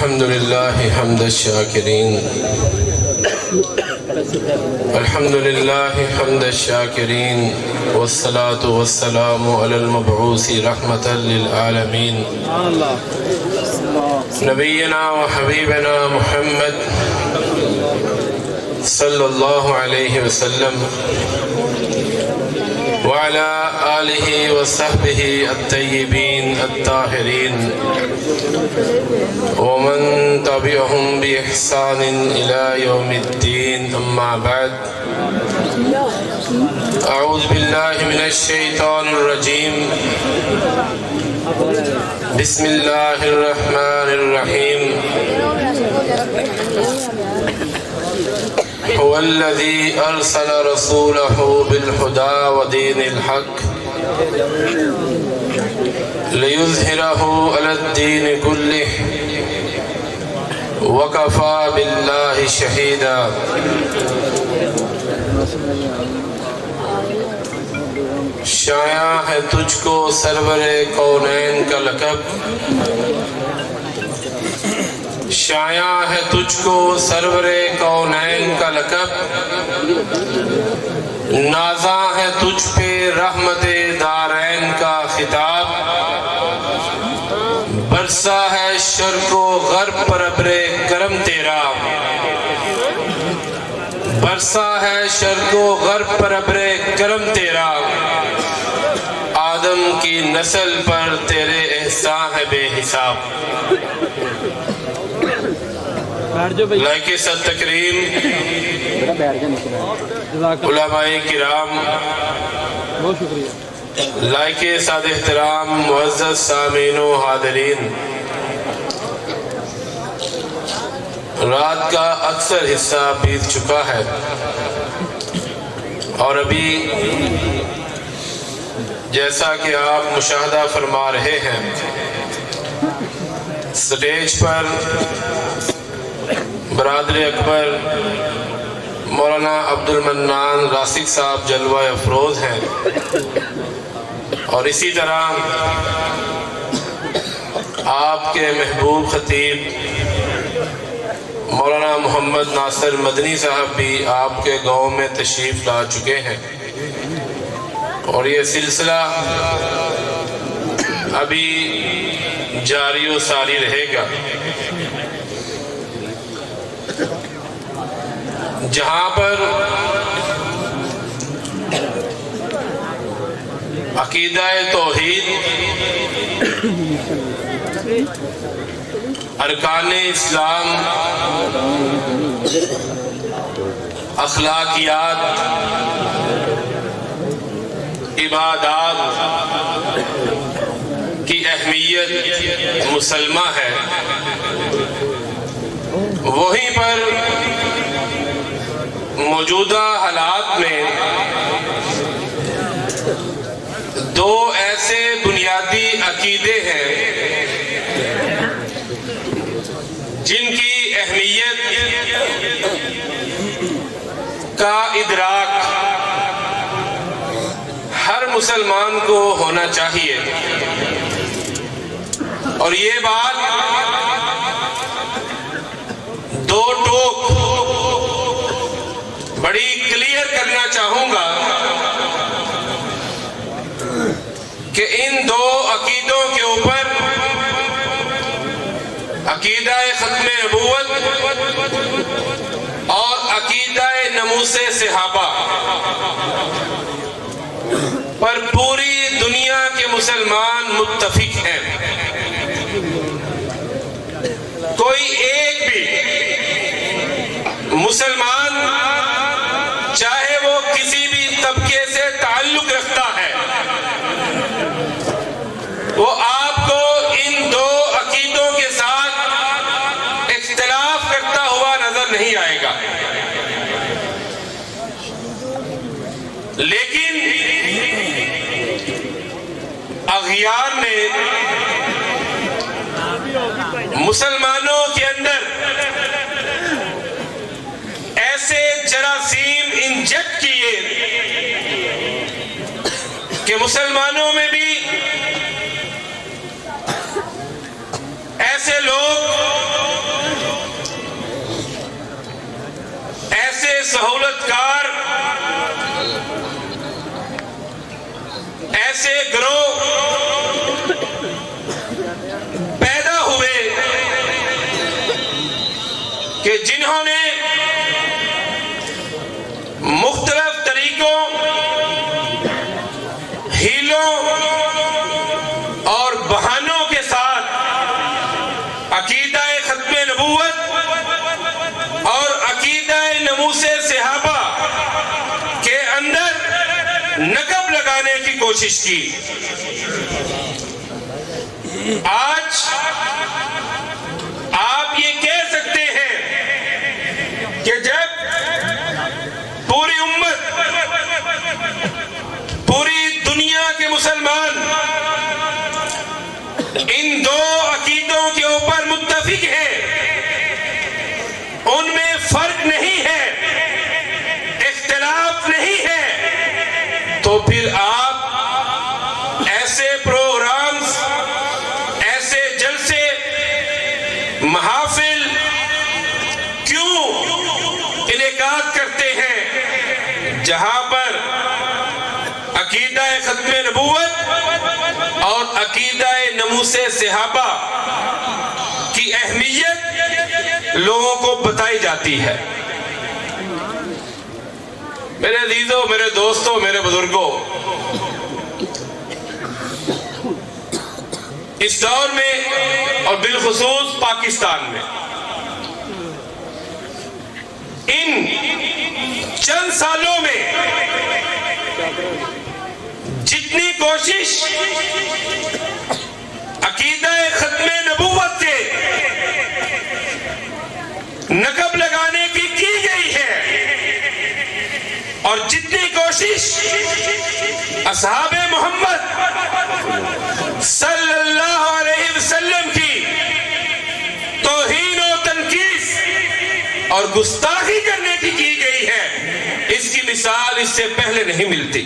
الحمد لله حمد الشاكرين الحمد لله حمد الشاكرين والصلاة والسلام على المبعوث رحمة للعالمين نبينا وحبيبنا محمد صلى الله عليه وسلم وعلى آله وصحبه الطيبين الطاهرين ومن تبعهم بإحسان إلى يوم الدين أما بعد أعوذ بالله من الشيطان الرجيم بسم الله الرحمن الرحيم هو الذي أرسل رسوله بالهدى ودين الحق ليظهره على الدين كله وكفى بالله شهيدا شایع ہے تجھ کو سرور کونین کا لقب شایع ہے تجھ کو سرور کونین کا لقب نازاں ہے تجھ پہ رحمت دارین کا خطاب برسا ہے شرق و غرب پر ابر کرم تیرا برسا ہے شرق و غرب پر ابر کرم تیرا آدم کی نسل پر تیرے احسان ہے بے حساب لائق صد تکریم علماء کرام لائق صد احترام معزز سامعین و حاضرین، رات کا اکثر حصہ بیت چکا ہے اور ابھی جیسا کہ آپ مشاہدہ فرما رہے ہیں سٹیج پر برادر اکبر مولانا عبد المنان راسک صاحب جلوہ افروز ہیں اور اسی طرح آپ کے محبوب خطیب مولانا محمد ناصر مدنی صاحب بھی آپ کے گاؤں میں تشریف لا چکے ہیں اور یہ سلسلہ ابھی جاری و ساری رہے گا۔ جہاں پر عقیدہ توحید، ارکان اسلام، اخلاقیات، عبادات کی اہمیت مسلمہ ہے، وہیں پر موجودہ حالات میں دو ایسے بنیادی عقیدے ہیں جن کی اہمیت کا ادراک ہر مسلمان کو ہونا چاہیے، اور یہ بات دو ٹوک بڑی کلیئر کرنا چاہوں گا کہ ان دو عقیدوں کے اوپر عقیدہ ختم نبوت اور عقیدہ نموس صحابہ پر پوری دنیا کے مسلمان متفق ہیں۔ کوئی ایک بھی مسلمان چاہے وہ کسی بھی طبقے سے تعلق رکھتا ہے، وہ آپ کو ان دو عقیدوں کے ساتھ اختلاف کرتا ہوا نظر نہیں آئے گا، لیکن اغیار نے مسلمانوں کے اندر ایسے جراثیم انجیکٹ کیے کہ مسلمانوں میں بھی ایسے لوگ کہ جنہوں نے مختلف طریقوں، ہیلوں اور بہانوں کے ساتھ عقیدہ ختم نبوت اور عقیدہ ناموس صحابہ کے اندر نقب لگانے کی کوشش کی، آج آپ یہ کہہ سکتے ہیں کہ جب پوری امت، پوری دنیا کے مسلمان ان دو عقیدوں کے اوپر متفق ہیں، ان میں فرق نہیں ہے، اختلاف نہیں ہے، تو پھر آپ ایسے پروگرامز، ایسے جلسے، محافل کیوں انعقاد کرتے ہیں جہاں پر عقیدہ ختم نبوت اور عقیدہ ناموس صحابہ کی اہمیت لوگوں کو بتائی جاتی ہے؟ میرے عزیزوں، میرے دوستوں، میرے بزرگوں، اس دور میں اور بالخصوص پاکستان میں ان چند سالوں میں جتنی کوشش عقیدہ ختم نبوت سے نقب لگانے کی گئی ہے اور جتنی کوشش اصحاب محمد صلی اللہ علیہ وسلم کی توہین و تنقیص اور گستاخی کرنے کی گئی ہے، اس کی مثال اس سے پہلے نہیں ملتی،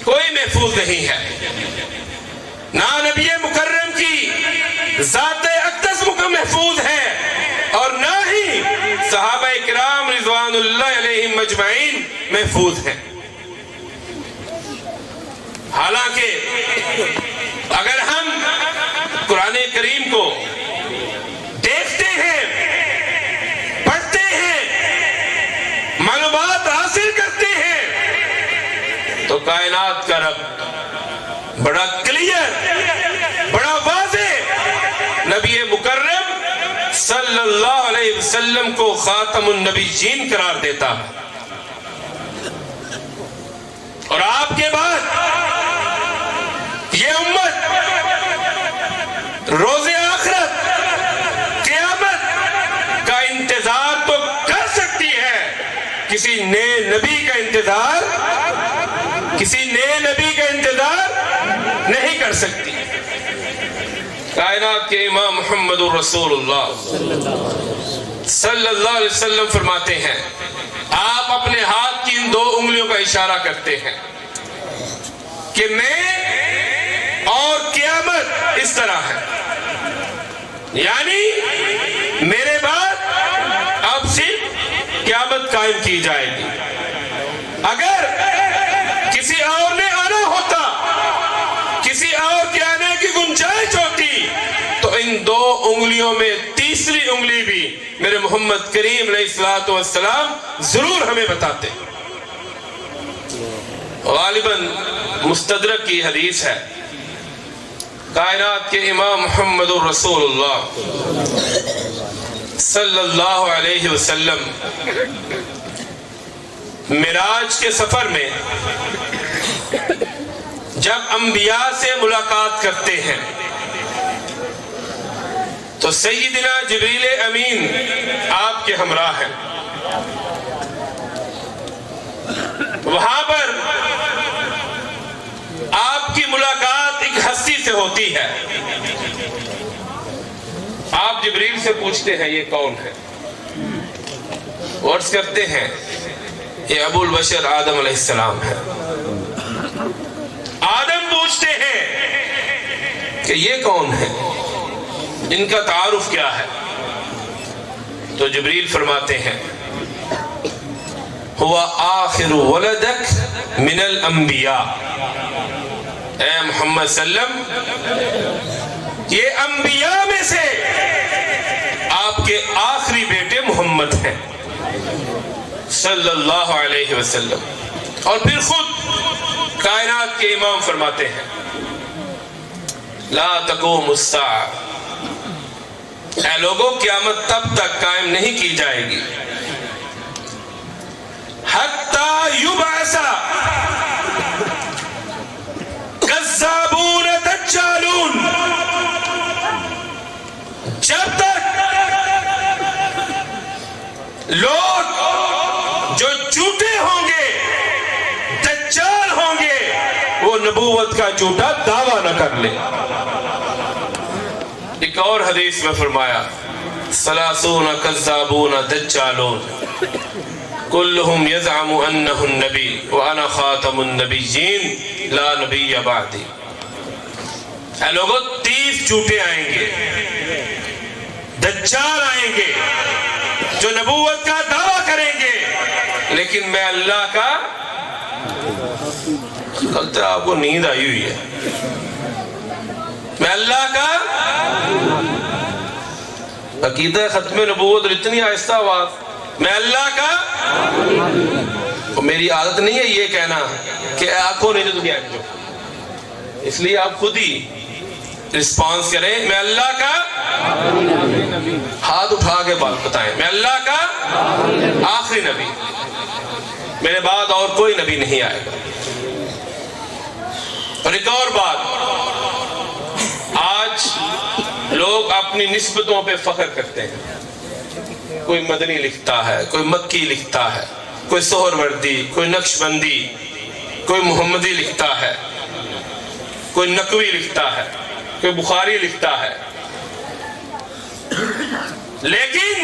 کوئی محفوظ نہیں ہے، نہ نبی مکرم کی ذات اقدس محفوظ ہے اور نہ ہی صحابہ کرام رضوان اللہ علیہم مجمعین محفوظ ہیں۔ حالانکہ اگر ہم قرآن کریم کو دیکھتے ہیں، پڑھتے ہیں، معلومات حاصل کرتے ہیں، تو کائنات کا رب بڑا کلیئر، بڑا واضح نبی مکرم صلی اللہ علیہ وسلم کو خاتم النبیین قرار دیتا ہے، اور آپ کے بعد یہ امت روز آخرت، قیامت کا انتظار تو کر سکتی ہے، کسی نئے نبی کا انتظار نہیں کر سکتی۔ کائنات کے امام محمد الرسول اللہ صلی اللہ علیہ وسلم فرماتے ہیں، آپ اپنے ہاتھ کی ان دو انگلیوں کا اشارہ کرتے ہیں کہ میں اور قیامت اس طرح ہے، یعنی میرے بعد اب صرف قیامت قائم کی جائے گی۔ اگر کسی اور نے آنا ہوتا، کسی اور کے آنے کی گنجائش ہوتی، تو ان دو انگلیوں میں تیسری انگلی بھی میرے محمد کریم علیہ السلام ضرور ہمیں بتاتے۔ غالباً مستدرک کی حدیث ہے، کائنات کے امام محمد الرسول اللہ صلی اللہ علیہ وسلم معراج کے سفر میں جب انبیاء سے ملاقات کرتے ہیں تو سیدنا جبریل امین آپ کے ہمراہ ہیں، وہاں پر آپ کی ملاقات ایک ہستی سے ہوتی ہے۔ آپ جبریل سے پوچھتے ہیں یہ کون ہے؟ عرض کرتے ہیں یہ ابو البشر آدم علیہ السلام ہے۔ آدم پوچھتے ہیں کہ یہ کون ہے، ان کا تعارف کیا ہے؟ تو جبریل فرماتے ہیں ہوا آخر ولدک من الانبیاء، اے محمد صلی اللہ علیہ وسلم یہ انبیاء میں سے محمد ہیں صلی اللہ علیہ وسلم. اور پھر خود کائنات کے امام فرماتے ہیں لا تقوم الساعہ، اے لوگوں قیامت تب تک قائم نہیں کی جائے گی حتی یبعث کذابون دجالون، جب تک لوگ جو جھوٹے ہوں گے، دجال ہوں گے، وہ نبوت کا جھوٹا دعویٰ نہ کر لے. ایک اور حدیث میں فرمایا ثلاثون کذابون دجالون کلہم یزعم انہ النبی وانا خاتم النبیین لا نبی بعدی. اے لوگوں 30 جھوٹے آئیں گے، دجال آئیں گے جو نبوت کا دعویٰ کریں گے، لیکن میں اللہ کا، لگتا ہے آپ کو نیند آئی ہوئی ہے، میں اللہ کا عقیدہ ختم نبوت اور اتنی آہستہ آواز، میں اللہ کا، میری عادت نہیں ہے یہ کہنا کہ آنکھوں نہیں تو کیا جو، اس لیے آپ خود ہی رسپانس کریں میں اللہ کا، ہاتھ اٹھا کے بات بتائیں میں اللہ کا آخری نبی، میرے بعد اور کوئی نبی نہیں آئے گا. اور ایک اور بات، آج لوگ اپنی نسبتوں پہ فخر کرتے ہیں، کوئی مدنی لکھتا ہے، کوئی مکی لکھتا ہے، کوئی سہروردی، کوئی نقش بندی، کوئی محمدی لکھتا ہے، کوئی نقوی لکھتا ہے، کوئی بخاری لکھتا ہے. لیکن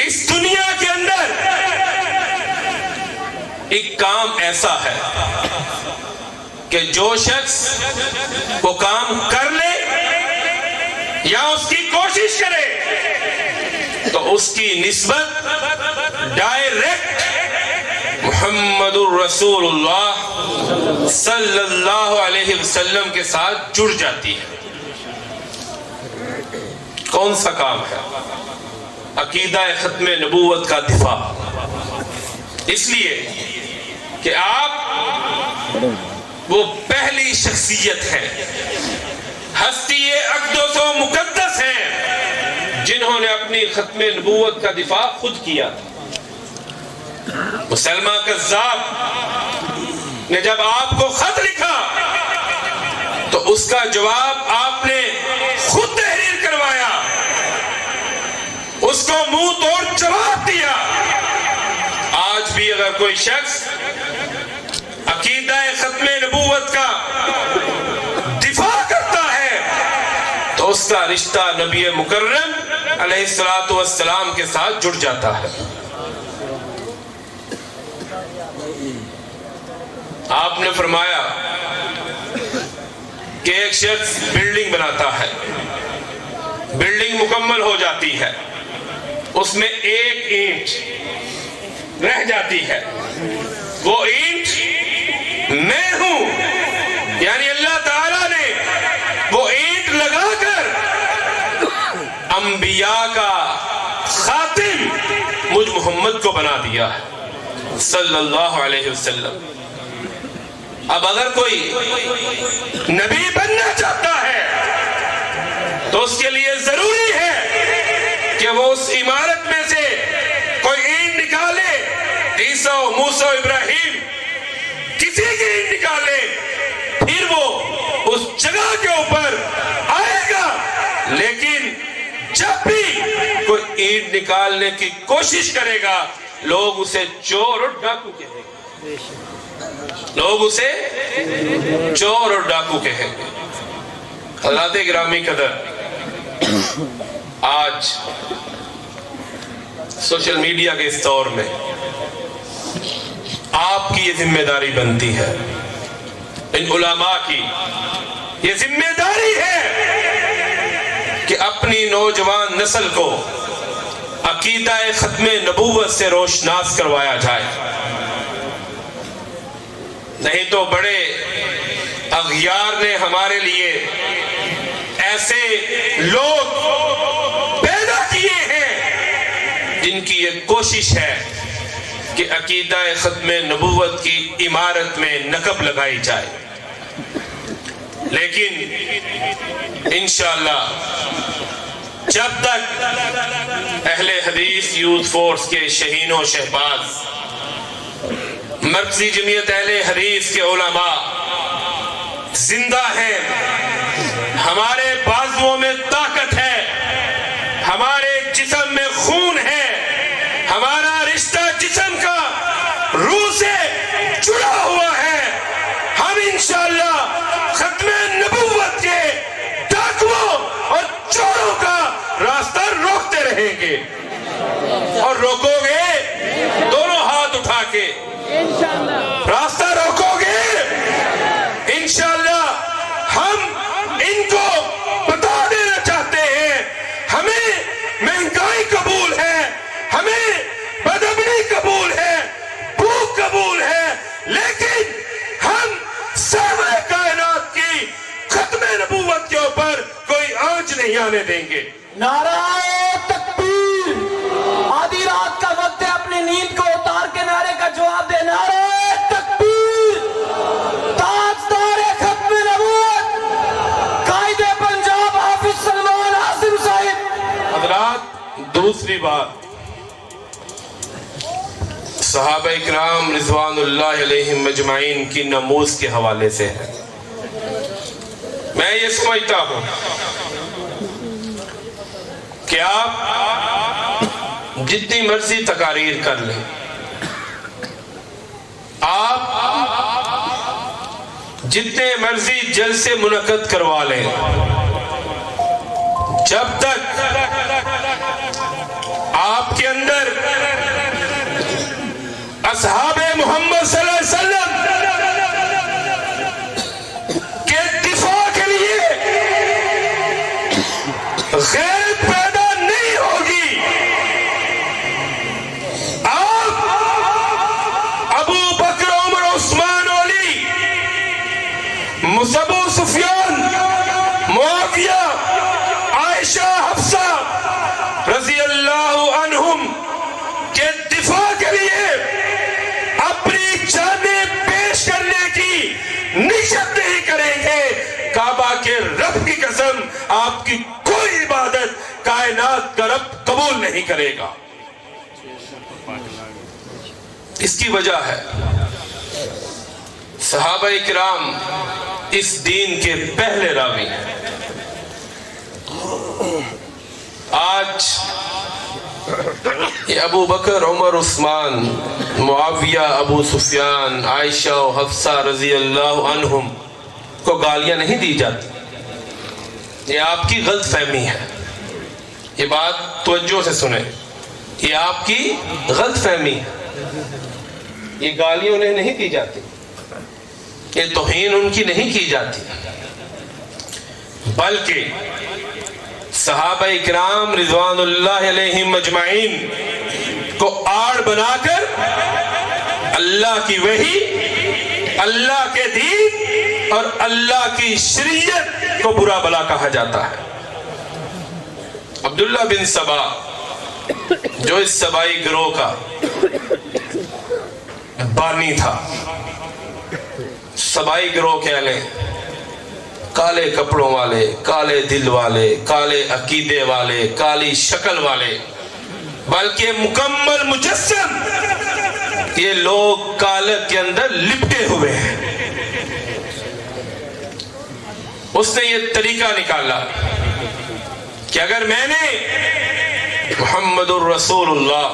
اس دنیا کے اندر ایک کام ایسا ہے کہ جو شخص وہ کام کر لے یا اس کی کوشش کرے تو اس کی نسبت ڈائریکٹ محمد الرسول اللہ صلی اللہ علیہ وسلم کے ساتھ جڑ جاتی ہے. کون سا کام ہے؟ عقیدہ ختم نبوت کا دفاع. اس لیے کہ آپ وہ پہلی شخصیت ہیں، ہستی اقدس و مقدس ہیں جنہوں نے اپنی ختم نبوت کا دفاع خود کیا. مسلمہ کذاب نے جب آپ کو خط لکھا تو اس کا جواب آپ نے خود تحریر کروایا، اس کو منہ توڑ جواب دیا. آج بھی اگر کوئی شخص عقیدہ ختم نبوت کا دفاع کرتا ہے تو اس کا رشتہ نبی مکرم علیہ السلام کے ساتھ جڑ جاتا ہے. آپ نے فرمایا کہ ایک شخص بلڈنگ بناتا ہے، بلڈنگ مکمل ہو جاتی ہے، اس میں ایک اینٹ رہ جاتی ہے، وہ اینٹ میں ہوں، یعنی اللہ تعالیٰ نے وہ اینٹ لگا کر انبیاء کا خاتم مجھ محمد کو بنا دیا ہے صلی اللہ علیہ وسلم. اب اگر کوئی نبی بننا چاہتا ہے تو اس کے لیے ضروری ہے کہ وہ اس عمارت میں سے کوئی اینٹ نکالے، عیسیٰ موسیٰ ابراہیم کسی کی اینٹ نکالے، پھر وہ اس جگہ کے اوپر آئے گا. لیکن جب بھی کوئی اینٹ نکالنے کی کوشش کرے گا لوگ اسے چور اور ڈاکو کہیں گے، لوگ اسے چور اور ڈاکو کہیں گے. حضرات گرامی قدر، آج سوشل میڈیا کے اس دور میں آپ کی یہ ذمہ داری بنتی ہے، ان علماء کی یہ ذمہ داری ہے کہ اپنی نوجوان نسل کو عقیدہ ختم نبوت سے روشناس کروایا جائے. نہیں تو بڑے اغیار نے ہمارے لیے ایسے لوگ پیدا کی یہ کوشش ہے کہ عقیدہ ختم نبوت کی عمارت میں نقب لگائی جائے، لیکن انشاءاللہ جب تک اہل حدیث یوتھ فورس کے شہین و شہباز، مرکزی جمعیت اہل حدیث کے علماء زندہ ہیں، ہمارے بازوؤں میں طاقت ہے، ہمارے جسم میں خون ہے، ہمارا رشتہ جسم کا روح سے جڑا ہوا ہے، ہم انشاءاللہ ختم نبوت کے ڈاکوؤں اور چوروں کا راستہ روکتے رہیں گے، اور روکو گے دونوں ہاتھ اٹھا کے، راستہ روکو گے انشاءاللہ۔ ہم ان کو بتا دینا چاہتے ہیں، ہمیں مہنگائی قبول ہے، ہمیں بدامنی قبول ہے، بھوک قبول ہے، لیکن ہم سارے کائنات کی ختم نبوت کے اوپر کوئی آنچ نہیں آنے دیں گے۔ نعرہ تکبیر! آدھی رات کا وقت ہے، اپنی نیند کو اتار کے نعرے کا جواب دے۔ نعرہ تکبیر! تاجدار ختم نبوت قائد پنجاب حافظ سلمان عاصم صاحب۔ حضرات، دوسری بات صحابہ اکرام رضوان اللہ علیہم مجمعین کی نموز کے حوالے سے ہے۔ میں یہ سمجھتا ہوں کہ آپ جتنی مرضی تقاریر کر لیں، آپ جتنے مرضی جلسے منعقد کروا لیں، جب تک آپ کے اندر اصحاب محمد صلی اللہ علیہ وسلم کے دفاع کے لیے غیرت پیدا نہیں ہوگی، آپ ابو بکر عمر عثمان علی، ابو سفیان، معاویہ، عائشہ، حفصہ رضی اللہ عنہم کے دفاع کے لیے اپنی جانیں پیش کرنے کی نیت نہیں کریں گے۔ کعبہ کے رب کی قسم، آپ کی کوئی عبادت کائنات کا رب قبول نہیں کرے گا۔ اس کی وجہ ہے صحابہ اکرام اس دین کے پہلے راوی ہیں۔ آج یہ ابو بکر، عمر، عثمان، معاویہ، ابو سفیان، عائشہ و حفصہ رضی اللہ عنہم کو گالیاں نہیں دی جاتی، یہ آپ کی غلط فہمی ہے۔ یہ بات توجہ سے سنیں، یہ آپ کی غلط فہمی ہے، یہ گالیاں انہیں نہیں دی جاتی، یہ توہین ان کی نہیں کی جاتی، بلکہ صحابہ اکرام رضوان اللہ علیہم مجمعین کو آڑ بنا کر اللہ کی وحی، اللہ کے دین اور اللہ کی شریعت کو برا بلا کہا جاتا ہے۔ عبداللہ بن سبا جو اس سبائی گروہ کا بانی تھا، سبائی گروہ کہہ لیں، کالے کپڑوں والے، کالے دل والے، کالے عقیدے والے، کالی شکل والے، بلکہ مکمل مجسم یہ لوگ کالک کے اندر لپٹے ہوئے ہیں۔ اس نے یہ طریقہ نکالا کہ اگر میں نے محمد الرسول اللہ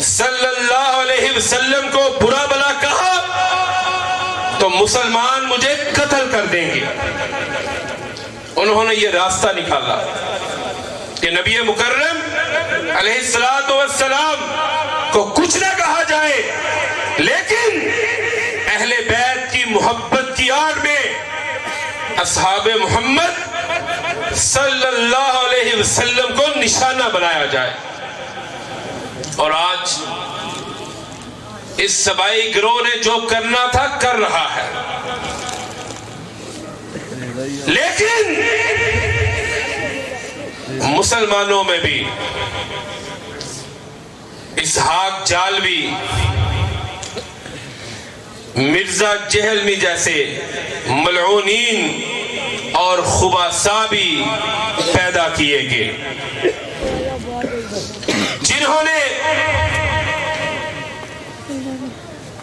صلی اللہ علیہ وسلم کو برا بلا کہا تو مسلمان مجھے قتل کر دیں گے۔ انہوں نے یہ راستہ نکالا کہ نبی مکرم علیہ السلام کو کچھ نہ کہا جائے، لیکن اہل بیت کی محبت کی آڑ میں اصحاب محمد صلی اللہ علیہ وسلم کو نشانہ بنایا جائے۔ اور آج اس سبائی گروہ نے جو کرنا تھا کر رہا ہے، لیکن مسلمانوں میں بھی اسحاق جالوی، مرزا جہلمی جیسے ملعونین اور خبثاء بھی پیدا کیے گئے، جنہوں نے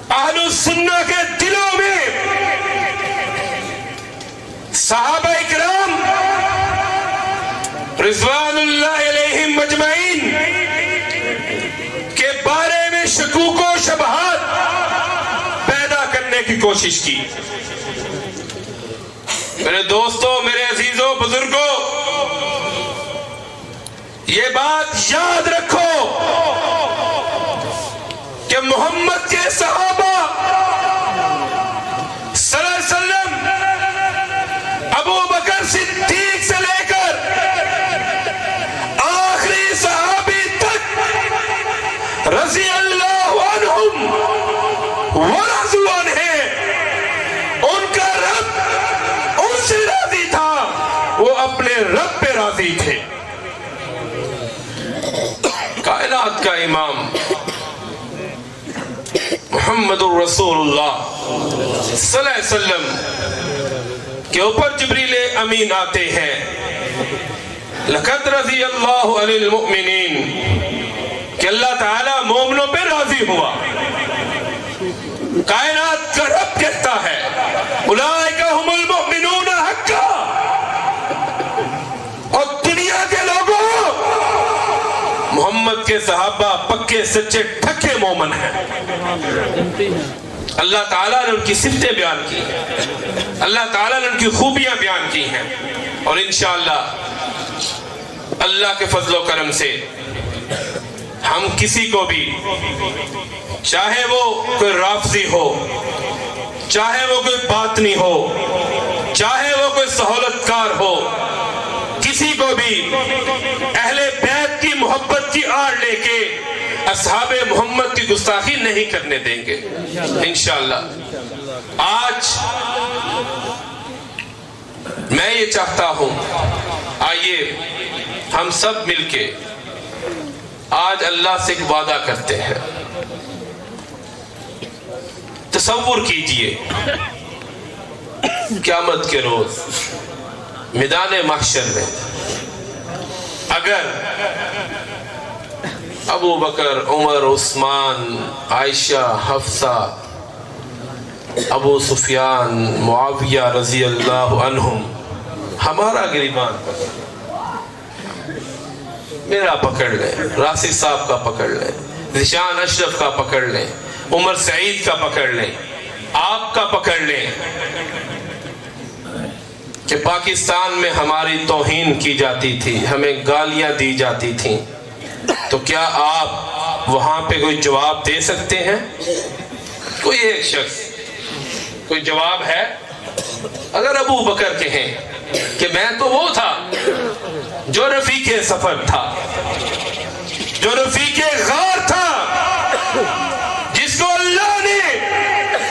اہل السنہ کے دلوں میں صحابہ اکرام رضوان اللہ علیہم مجمعین کے بارے میں شکوک و شبہات پیدا کرنے کی کوشش کی۔ میرے دوستوں، میرے عزیزوں، بزرگوں، یہ بات یاد رکھو کہ محمد کے صحابہ صلی اللہ علیہ وسلم ابو بکر صدیق سے لے کر آخری صحابی تک رضی اللہ عنہم ورضوا عنہ، ان کا رب ان سے راضی تھا، وہ اپنے رب پہ راضی تھے۔ کائنات کا امام محمد الرسول اللہ صلی اللہ علیہ وسلم کے اوپر جبریل امین آتے ہیں، لقد رضی اللہ عن المؤمنین، کہ اللہ تعالیٰ مومنوں پہ راضی ہوا۔ کائنات کا رب کہتا ہے اولئک هم المؤمنون حقا، اور دنیا کے لوگوں محمد کے صحابہ پکے سچے ٹھکے مومن ہیں۔ اللہ تعالیٰ نے ان کی صفتیں بیان کی ہیں، اللہ تعالیٰ نے ان کی خوبیاں بیان کی ہیں، اور انشاءاللہ اللہ کے فضل و کرم سے ہم کسی کو بھی، چاہے وہ کوئی رافضی ہو، چاہے وہ کوئی باطنی ہو، چاہے وہ کوئی سہولت کار ہو، کسی کو بھی اہل بیت کی محبت کی آڑ لے کے اصحاب محمد کی گستاخی نہیں کرنے دیں گے انشاءاللہ۔ آج میں یہ چاہتا ہوں، آئیے ہم سب مل کے آج اللہ سے ایک وعدہ کرتے ہیں۔ تصور کیجئے قیامت کے روز میدان محشر میں اگر ابو بکر، عمر، عثمان، عائشہ، حفصہ، ابو سفیان، معاویہ رضی اللہ عنہم ہمارا گریبان پکڑ، میرا پکڑ لیں، راشد صاحب کا پکڑ لیں، ذیشان اشرف کا پکڑ لیں، عمر سعید کا پکڑ لیں، آپ کا پکڑ لیں، کہ پاکستان میں ہماری توہین کی جاتی تھی، ہمیں گالیاں دی جاتی تھیں، تو کیا آپ وہاں پہ کوئی جواب دے سکتے ہیں؟ کوئی ایک شخص کوئی جواب ہے؟ اگر ابو بکر کہیں کہ میں تو وہ تھا جو رفیق سفر تھا، جو رفیق غار تھا، جس کو اللہ نے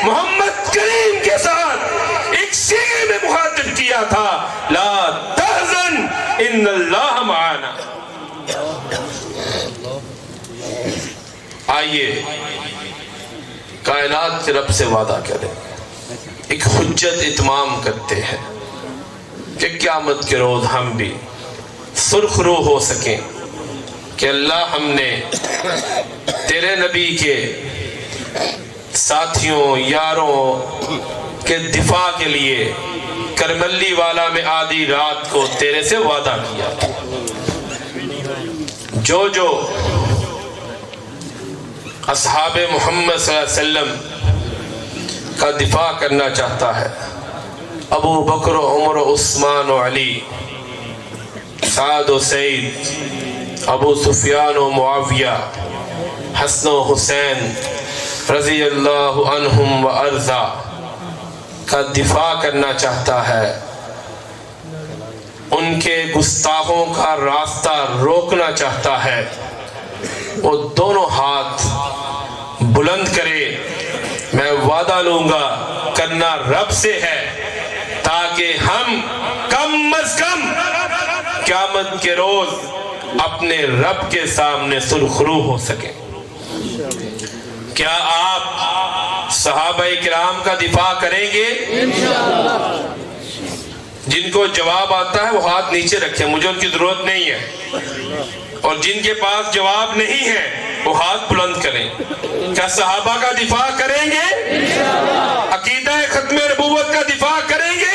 محمد کریم کے ساتھ ایک سینے میں مخاطب کیا تھا، لا تحزن ان اللہ معانا۔ آئیے کائنات کے رب سے وعدہ کریں، ایک حجت اتمام کرتے ہیں کہ قیامت کے روز ہم بھی سرخ رو ہو سکیں کہ اللہ ہم نے تیرے نبی کے ساتھیوں، یاروں کے دفاع کے لیے کرملی والا میں آدھی رات کو تیرے سے وعدہ کیا تھا۔ جو جو اصحاب محمد صلی اللہ علیہ وسلم کا دفاع کرنا چاہتا ہے، ابو بکر و عمر و عثمان و علی، سعد و سعید، ابو سفیان و معاویہ، حسن و حسین رضی اللہ عنہم و ارضا کا دفاع کرنا چاہتا ہے، ان کے گستاخوں کا راستہ روکنا چاہتا ہے، وہ دونوں ہاتھ بلند کرے، میں وعدہ لوں گا کرنا رب سے ہے، تاکہ ہم کم از کم قیامت کے روز اپنے رب کے سامنے سرخرو ہو سکیں۔ کیا آپ صحابہ کرام کا دفاع کریں گے؟ جن کو جواب آتا ہے وہ ہاتھ نیچے رکھیں، مجھے ان کی ضرورت نہیں ہے، اور جن کے پاس جواب نہیں ہے وہ ہاتھ بلند کریں۔ کیا صحابہ کا دفاع کریں گے؟ عقیدہ ختم نبوت کا دفاع کریں گے؟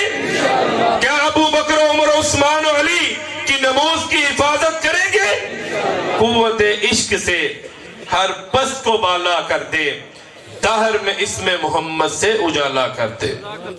کیا ابو بکر، عمر، عثمان و علی کی نماز کی حفاظت کریں گے؟ قوت عشق سے ہر پست کو بالا کر دے، دہر میں اسم محمد سے اجالا کر دے۔